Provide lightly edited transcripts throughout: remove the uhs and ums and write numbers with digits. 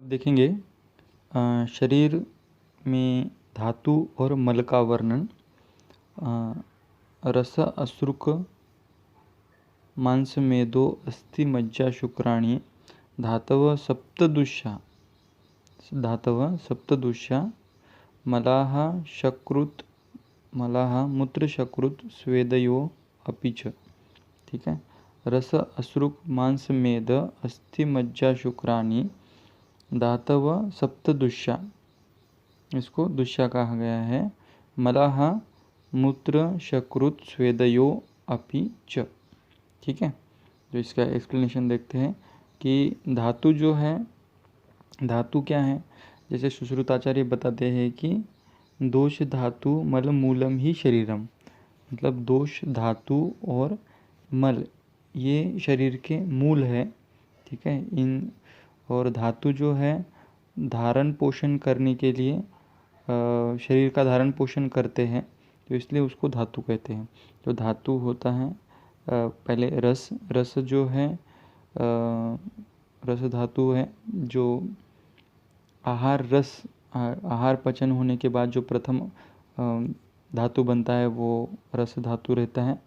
देखेंगे शरीर में धातु और मल का वर्णन। रस अश्रुक मांस मेदो अस्थि मज्जा शुक्राणि धातव सप्तदुष्या मलाः शकृत मलाः मूत्र शकृत स्वेदयो अपि च। ठीक है। रस अश्रुक मांस मेद अस्थि मज्जा शुक्राणि धातव सप्तदुष्या, इसको दुष्या कहा गया है। मलाह मूत्र शकृत स्वेदयो अपि च। ठीक है। तो इसका एक्सप्लेनेशन देखते हैं कि धातु जो है, धातु क्या है। जैसे सुश्रुताचार्य बताते हैं कि दोष धातु मल मूलम ही शरीरम, मतलब दोष धातु और मल ये शरीर के मूल है। ठीक है। इन और धातु जो है धारण पोषण करने के लिए शरीर का धारण पोषण करते हैं, तो इसलिए उसको धातु कहते हैं। तो धातु होता है पहले रस जो है रस धातु है जो आहार पचन होने के बाद जो प्रथम धातु बनता है वो रस धातु रहता है।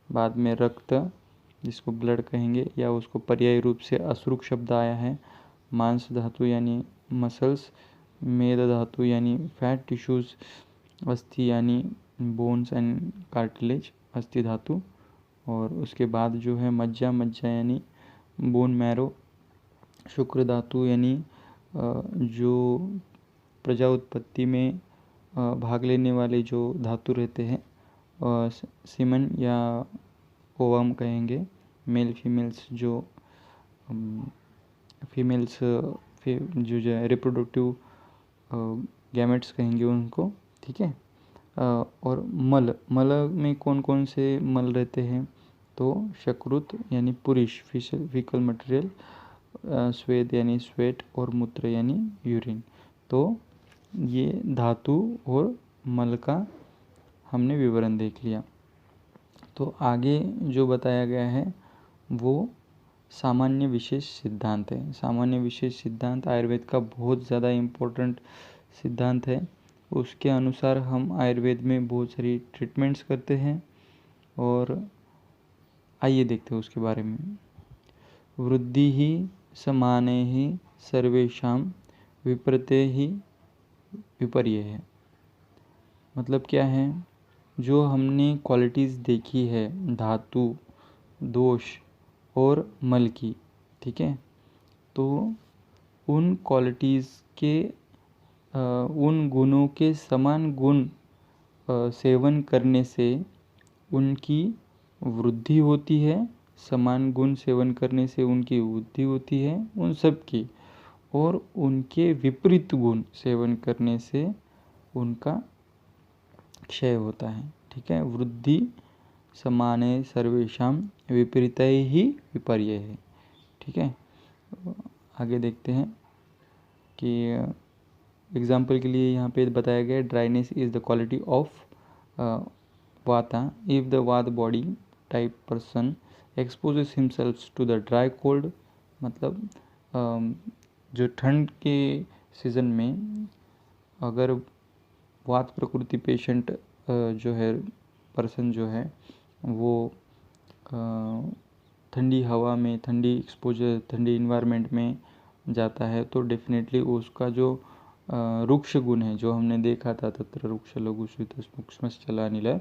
बाद में रक्त, जिसको ब्लड कहेंगे, या उसको पर्यायी रूप से अश्रुक शब्द आया है। मांस धातु यानी मसल्स, मेद धातु यानी फैट टिश्यूज, अस्थि यानी बोन्स एंड कार्टिलेज, अस्थि धातु। और उसके बाद जो है मज्जा यानी बोन मैरो, शुक्र धातु यानी जो प्रजा उत्पत्ति में भाग लेने वाले जो धातु रहते हैं, सीमन या ओवम कहेंगे, मेल फीमेल्स जो फीमेल्स जो है रिप्रोडक्टिव गैमेट्स कहेंगे उनको। ठीक है। और मल में कौन कौन से मल रहते हैं, तो शकृत यानी पुरुष फीकल मटेरियल, स्वेद यानी स्वेट, और मूत्र यानी यूरिन। तो ये धातु और मल का हमने विवरण देख लिया। तो आगे जो बताया गया है वो सामान्य विशेष सिद्धांत है। सामान्य विशेष सिद्धांत आयुर्वेद का बहुत ज़्यादा इम्पोर्टेंट सिद्धांत है। उसके अनुसार हम आयुर्वेद में बहुत सारी ट्रीटमेंट्स करते हैं। और आइए देखते हैं उसके बारे में। वृद्धि ही समाने ही सर्वेषां विपरीते ही विपर्य है। मतलब क्या है, जो हमने क्वालिटीज़ देखी है धातु, दोष और मल की, ठीक है, तो उन क्वालिटीज़ के उन गुणों के समान गुण सेवन करने से उनकी वृद्धि होती है, समान गुण सेवन करने से उनकी वृद्धि होती है उन सब की, और उनके विपरीत गुण सेवन करने से उनका क्षय होता है। ठीक है। वृद्धि समाने सर्वेषां विपरीतै ही विपर्य है। ठीक है। आगे देखते हैं कि एग्जाम्पल के लिए यहाँ पे बताया गया dryness is the quality of vata. If the vata body type person exposes himself to the dry cold, मतलब जो ठंड के सीज़न में अगर वात प्रकृति पेशेंट जो है पर्सन जो है वो ठंडी हवा में, ठंडी एक्सपोजर, ठंडी इन्वायरमेंट में जाता है, तो डेफिनेटली उसका जो रुक्ष गुण है, जो हमने देखा था तत्र रुक्ष लघुश्रुतश्मुक्ष्मश्चलानिलय,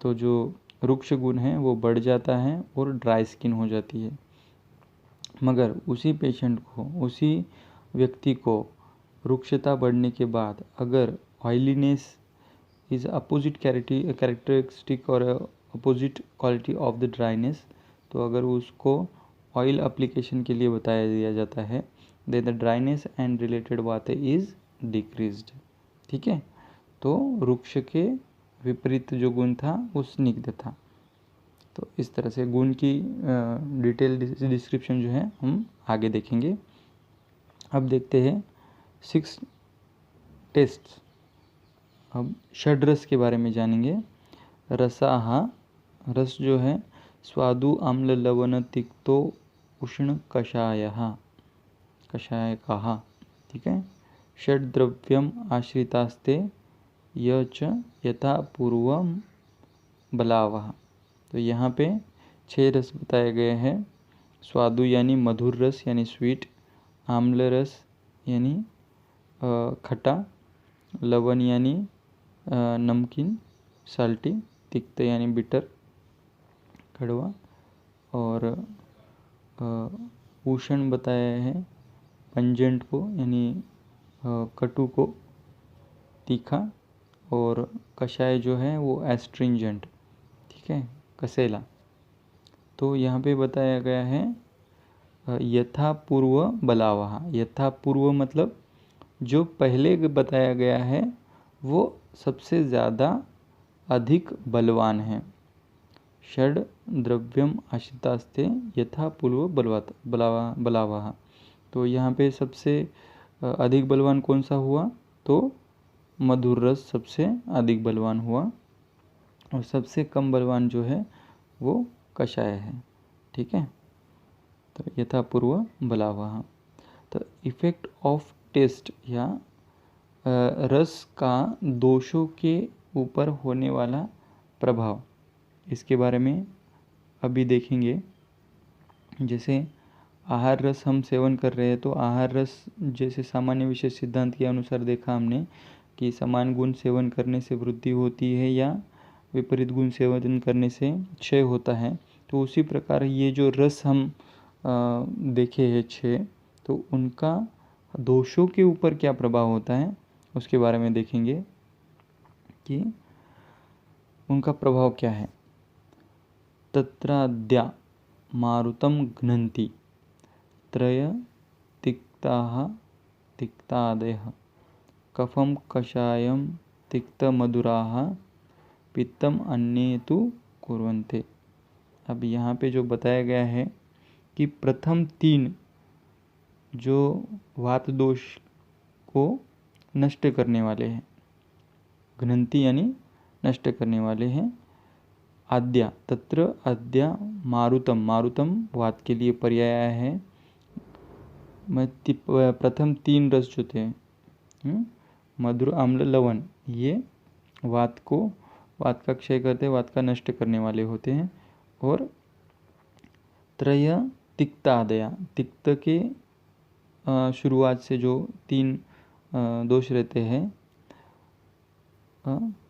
तो जो रुक्ष गुण है वो बढ़ जाता है और ड्राई स्किन हो जाती है। मगर उसी पेशेंट को, उसी व्यक्ति को रुक्षता बढ़ने के बाद अगर ऑयलीनेस इज अपोजिट कैरेक्टरिस्टिक और opposite quality of the dryness, तो अगर उसको ऑयल एप्लीकेशन के लिए बताया दिया जाता है, then the dryness and related vata is decreased. ठीक है। तो रुक्ष के विपरीत जो गुण था वो स्निग्ध था। तो इस तरह से गुण की डिटेल डिस्क्रिप्शन जो है हम आगे देखेंगे। अब देखते हैं 6 टेस्ट। अब षड्रस के बारे में जानेंगे। रसाहा रस जो है स्वादु आम्ल लवण तिक्तो उष्ण कषायः कषायकः, ठीक है। षड्द्रव्यम आश्रितास्ते य च यथा पूर्वम बलावः। तो यहाँ पे 6 रस बताए गए हैं। स्वादु यानी मधुर रस यानी स्वीट, आम्ल रस यानी खट्टा, लवण यानी नमकीन साल्टी, तिक्त यानी बिटर कड़वा, और उष्ण बताया है पंजेंट को यानी कटु को, तीखा, और कषाय जो है वो एस्ट्रिंजेंट, ठीक है, कसेला। तो यहाँ पे बताया गया है यथा पूर्व बलावः। यथा पूर्व मतलब जो पहले बताया गया है वो सबसे ज़्यादा अधिक बलवान है। षड द्रव्यम आश्रितास्ते यथा पूर्व बलावः। तो यहाँ पे सबसे अधिक बलवान कौन सा हुआ? तो मधुर रस सबसे अधिक बलवान हुआ, और सबसे कम बलवान जो है वो कषाय है, ठीक है। तो यथा पूर्व बलावः। तो इफेक्ट ऑफ टेस्ट या रस का दोषों के ऊपर होने वाला प्रभाव, इसके बारे में अभी देखेंगे। जैसे आहार रस हम सेवन कर रहे हैं, तो आहार रस जैसे सामान्य विशेष सिद्धांत के अनुसार देखा हमने कि समान गुण सेवन करने से वृद्धि होती है या विपरीत गुण सेवन करने से क्षय होता है। तो उसी प्रकार ये जो रस हम देखे हैं 6, तो उनका दोषों के ऊपर क्या प्रभाव होता है उसके बारे में देखेंगे कि उनका प्रभाव क्या है। तत्राद्या मारुतं घ्नन्ति त्रय तिक्ताः तिक्तादयः कफम कषायम तिक्त मधुराः पित्तम अन्ये तु कुर्वन्ते। अब यहाँ पे जो बताया गया है कि प्रथम 3 जो वात दोष को नष्ट करने वाले हैं, घ्नन्ति यानी नष्ट करने वाले हैं। आद्या, तत्र आद्या मारुतम, मारुतम वात के लिए पर्याय है। प्रथम 3 रस जो थे मधुर आम्ल लवण, ये वात का क्षय करते, वात का नष्ट करने वाले होते हैं। और त्रय तिक्तादया, तिक्त के शुरुआत से जो 3 दोष रहते हैं,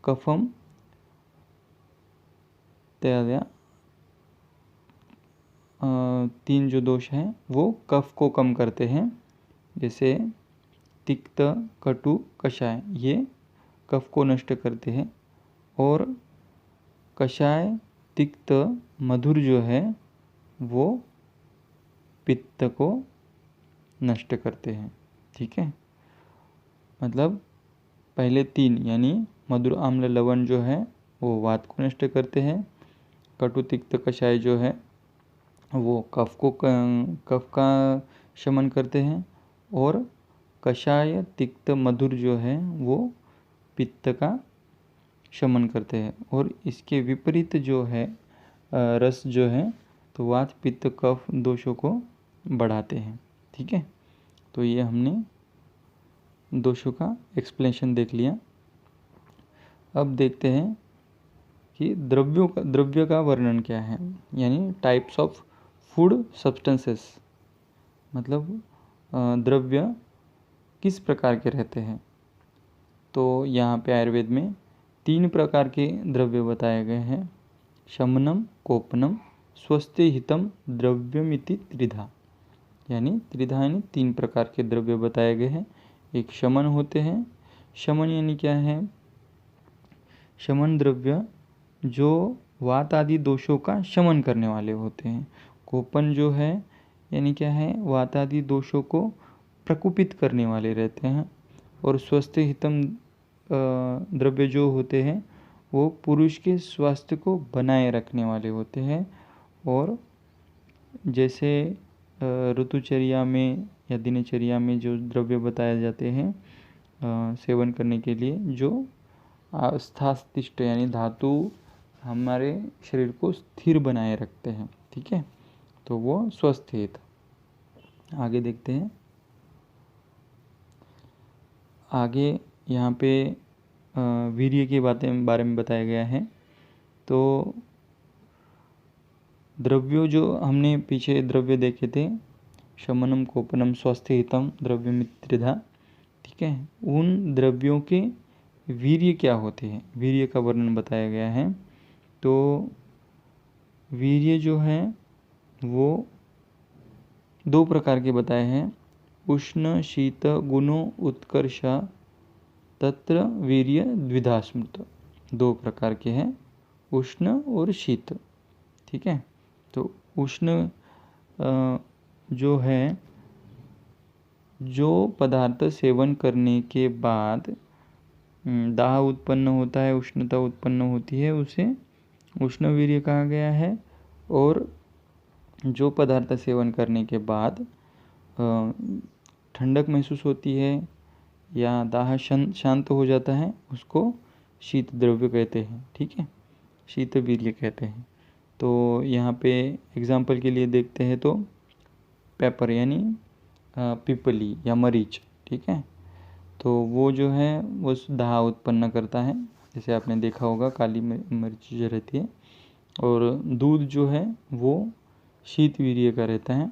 कफम त्यादया, 3 जो दोष हैं वो कफ को कम करते हैं। जैसे तिक्त, कटु, कषाय, ये कफ को नष्ट करते हैं। और कषाय, तिक्त, मधुर जो है वो पित्त को नष्ट करते हैं, ठीक है। मतलब पहले 3 यानी मधुर आम्ल लवण जो है वो वात को नष्ट करते हैं, कटु तिक्त कषाय जो है वो कफ का शमन करते हैं, और कषाय तिक्त मधुर जो है वो पित्त का शमन करते हैं। और इसके विपरीत जो है रस जो है तो वात पित्त कफ दोषों को बढ़ाते हैं, ठीक है। तो ये हमने दोषों का एक्सप्लेनेशन देख लिया। अब देखते हैं कि द्रव्य का वर्णन क्या है, यानी टाइप्स ऑफ फूड सब्सटेंसेस, मतलब द्रव्य किस प्रकार के रहते हैं। तो यहाँ पे आयुर्वेद में 3 प्रकार के द्रव्य बताए गए हैं। शमनम, कोपनम, स्वस्थिहितम द्रव्यमिति त्रिधा, यानी त्रिधा यानी 3 प्रकार के द्रव्य बताए गए हैं। एक शमन होते हैं। शमन यानी क्या है? शमन द्रव्य जो वात आदि दोषों का शमन करने वाले होते हैं। कोपन जो है यानी क्या है? वात आदि दोषों को प्रकुपित करने वाले रहते हैं। और स्वस्थिहितम द्रव्य जो होते हैं वो पुरुष के स्वास्थ्य को बनाए रखने वाले होते हैं। और जैसे ऋतुचर्या में या दिनचर्या में जो द्रव्य बताए जाते हैं सेवन करने के लिए, जो आस्थास्तिष्ठ यानी धातु हमारे शरीर को स्थिर बनाए रखते हैं, ठीक है, तो वो स्वस्थित। आगे देखते हैं। आगे यहाँ पे वीर्य के बारे में बताया गया है। तो द्रव्यों जो हमने पीछे द्रव्य देखे थे, शमनम कोपनम स्वस्थितम द्रव्य मित्रिधा, ठीक है, उन द्रव्यों के वीर्य क्या होते हैं, वीर्य का वर्णन बताया गया है। तो वीर्य जो है वो 2 प्रकार के बताए हैं। उष्ण शीत गुणो उत्कर्षा तत्र वीर्य द्विधा स्मृत। 2 प्रकार के हैं, उष्ण और शीत, ठीक है। तो उष्ण जो है, जो पदार्थ सेवन करने के बाद दाह उत्पन्न होता है, उष्णता उत्पन्न होती है, उसे उष्ण वीर्य कहा गया है। और जो पदार्थ सेवन करने के बाद ठंडक महसूस होती है या दाह शांत हो जाता है, उसको शीत द्रव्य कहते हैं, ठीक है, शीत वीर्य कहते हैं। तो यहाँ पे एग्जाम्पल के लिए देखते हैं तो पेपर यानी पिपली या मरीच, ठीक है, तो वो जो है वो दाह उत्पन्न करता है, जैसे आपने देखा होगा काली मिर्च जो रहती है। और दूध जो है वो शीत वीर्य का रहता है,